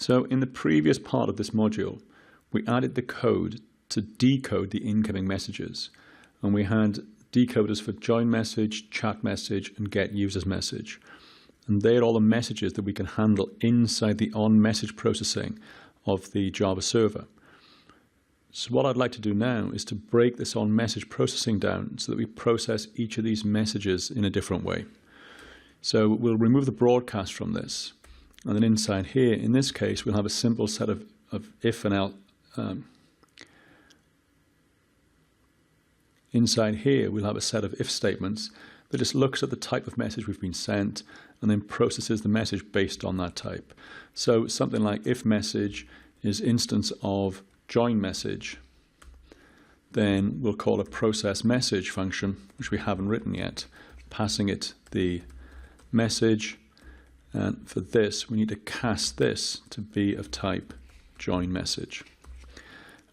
So in the previous part of this module, we added the code to decode the incoming messages. And we had decoders for join message, chat message, and get users message. And they're all the messages that we can handle inside the on-message processing of the Java server. So what I'd like to do now is to break this on-message processing down so that we process each of these messages in a different way. So we'll remove the broadcast from this. And then inside here, in this case, we'll have a simple set of if and else. Inside here, we'll have a set of if statements that just looks at the type of message we've been sent and then processes the message based on that type. So something like if message is instance of join message, then we'll call a process message function, which we haven't written yet, passing it the message. And for this, we need to cast this to be of type join message.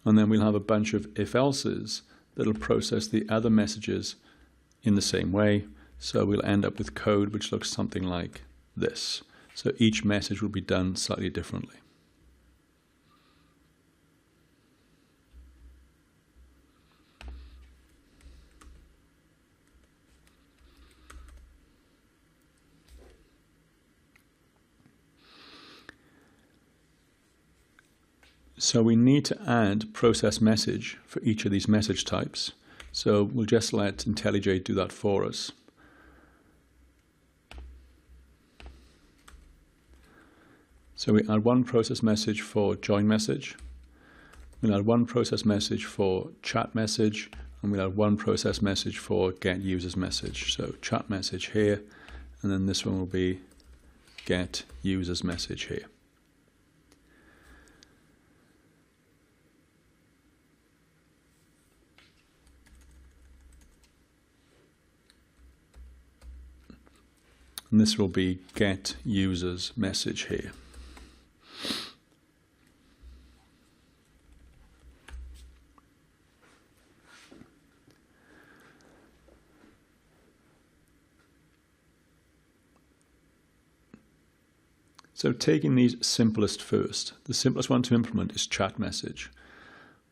And then we'll have a bunch of if-elses that'll process the other messages in the same way. So we'll end up with code which looks something like this. So each message will be done slightly differently. So we need to add process message for each of these message types. So we'll just let IntelliJ do that for us. So we add one process message for join message. We'll add one process message for chat message. And we'll add one process message for get users message. So chat message here. And then this one will be get users message here. And this will be get users message here. So taking these simplest first, the simplest one to implement is chat message.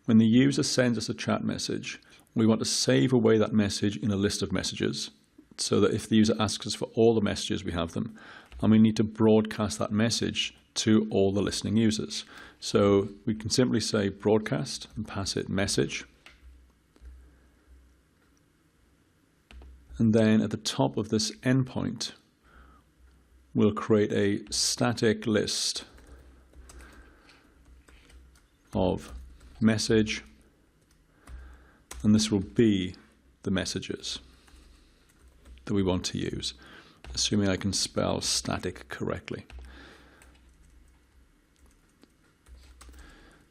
When the user sends us a chat message, we want to save away that message in a list of messages, so that if the user asks us for all the messages, we have them. And we need to broadcast that message to all the listening users. So we can simply say broadcast and pass it message. And then at the top of this endpoint, we'll create a static list of message. And this will be the messages that we want to use, assuming I can spell static correctly.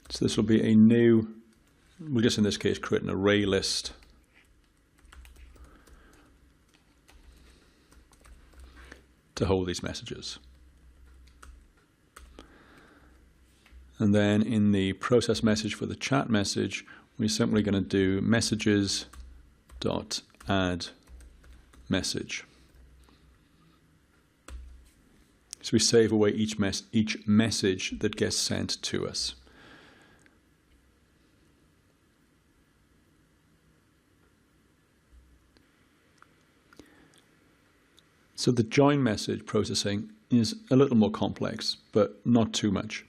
So this will be a new, we'll just in this case create an array list to hold these messages. And then in the process message for the chat message, we're simply going to do messages.add message. So we save away each message that gets sent to us. So the join message processing is a little more complex, but not too much.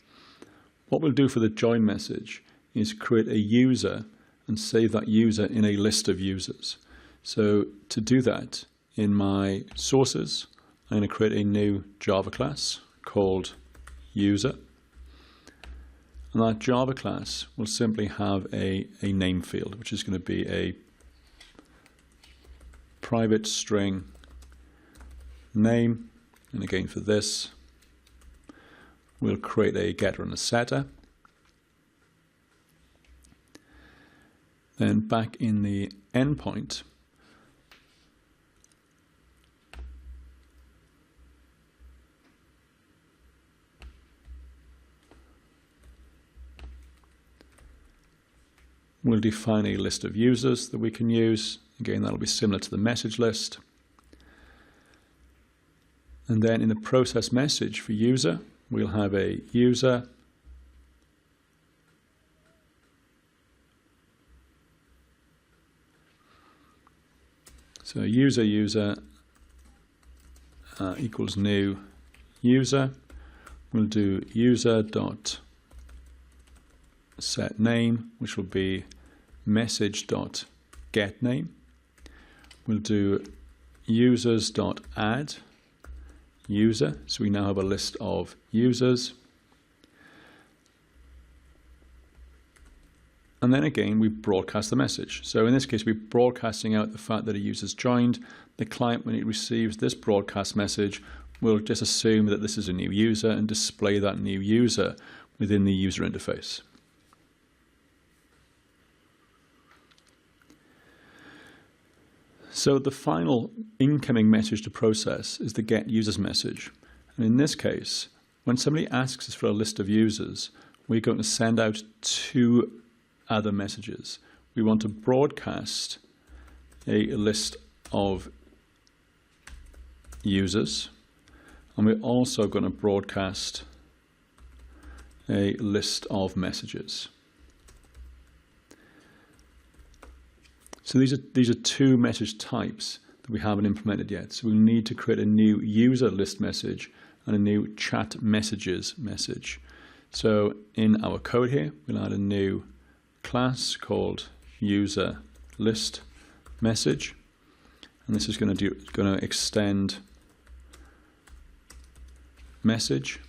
What we'll do for the join message is create a user and save that user in a list of users. So to do that, in my sources, I'm going to create a new Java class called user. And that Java class will simply have a name field, which is going to be a private string name. And again, for this, we'll create a getter and a setter. Then back in the endpoint, we'll define a list of users that we can use. Again, that'll be similar to the message list. And then in the process message for user, we'll have a user, so user equals new user. We'll do user dot set name, which will be message dot get name. We'll do users dot add user, so we now have a list of users. And then again, we broadcast the message. So in this case, we're broadcasting out the fact that a user's joined. The client, when it receives this broadcast message, will just assume that this is a new user and display that new user within the user interface. So the final incoming message to process is the get users message. And in this case, when somebody asks us for a list of users, we're going to send out two other messages. We want to broadcast a list of users, and we're also going to broadcast a list of messages. So these are two message types that we haven't implemented yet. So we need to create a new user list message and a new chat messages message. So in our code here, we'll add a new class called user list message, and this is going to extend message.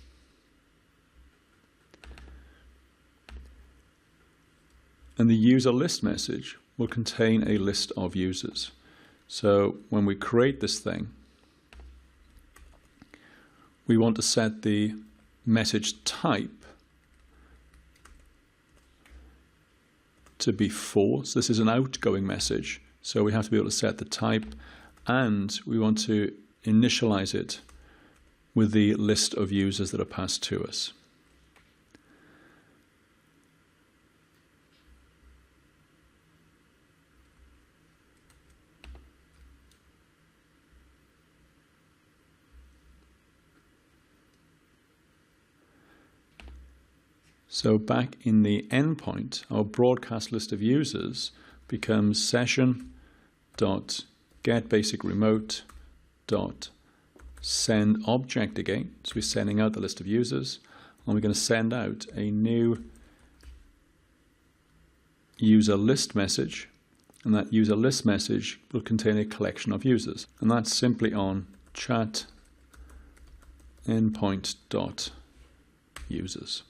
And the user list message will contain a list of users. So when we create this thing, we want to set the message type to be false. This is an outgoing message, so we have to be able to set the type, and we want to initialize it with the list of users that are passed to us. So back in the endpoint, our broadcast list of users becomes session.getBasicRemote.sendObject again. So we're sending out the list of users, and we're going to send out a new user list message, and that user list message will contain a collection of users, and that's simply on chat endpoint.users.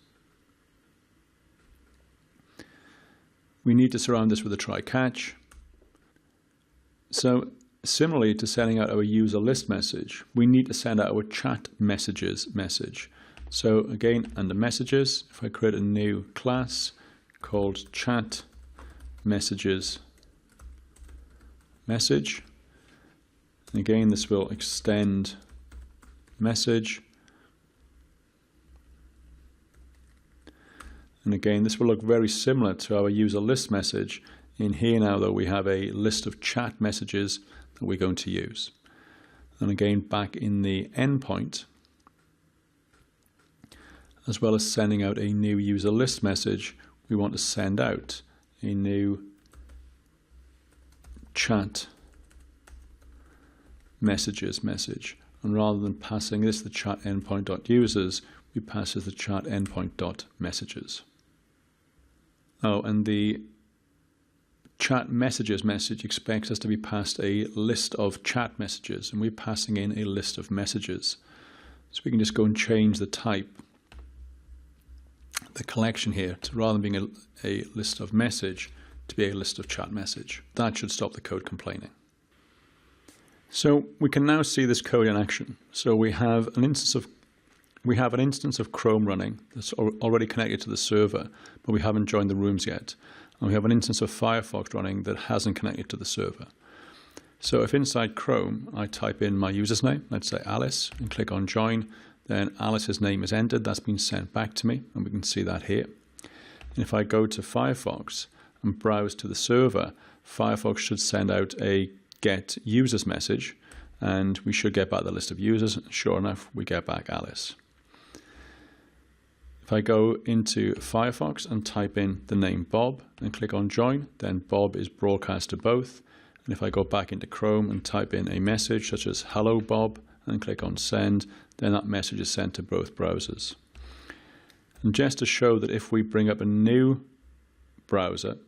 We need to surround this with a try catch. So similarly to sending out our user list message, we need to send out our chat messages message. So again, under messages, if I create a new class called chat messages message, and again this will extend message. And again, this will look very similar to our user list message. In here now, though, we have a list of chat messages that we're going to use. And again, back in the endpoint, as well as sending out a new user list message, we want to send out a new chat messages message. And rather than passing this the chat endpoint.users, we pass as the chat endpoint.messages. Oh, and the chat messages message expects us to be passed a list of chat messages, and we're passing in a list of messages. So we can just go and change the type, the collection here, to rather than being a list of message, to be a list of chat message. That should stop the code complaining. So we can now see this code in action. So we have an instance of Chrome running that's already connected to the server, but we haven't joined the rooms yet. And we have an instance of Firefox running that hasn't connected to the server. So if inside Chrome I type in my user's name, let's say Alice, and click on join, then Alice's name is entered. That's been sent back to me, and we can see that here. And if I go to Firefox and browse to the server, Firefox should send out a get users message, and we should get back the list of users. Sure enough, we get back Alice. If I go into Firefox and type in the name Bob and click on join, then Bob is broadcast to both. And if I go back into Chrome and type in a message such as hello Bob and click on send, then that message is sent to both browsers. And just to show that if we bring up a new browser,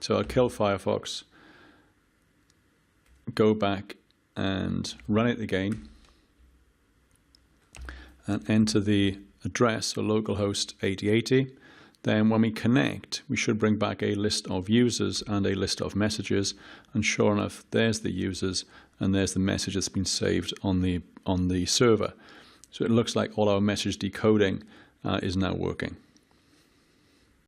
so I'll kill Firefox, go back and run it again, and enter the address or localhost 8080, then when we connect, we should bring back a list of users and a list of messages. And sure enough, there's the users and there's the message that's been saved on the server. So it looks like all our message decoding is now working.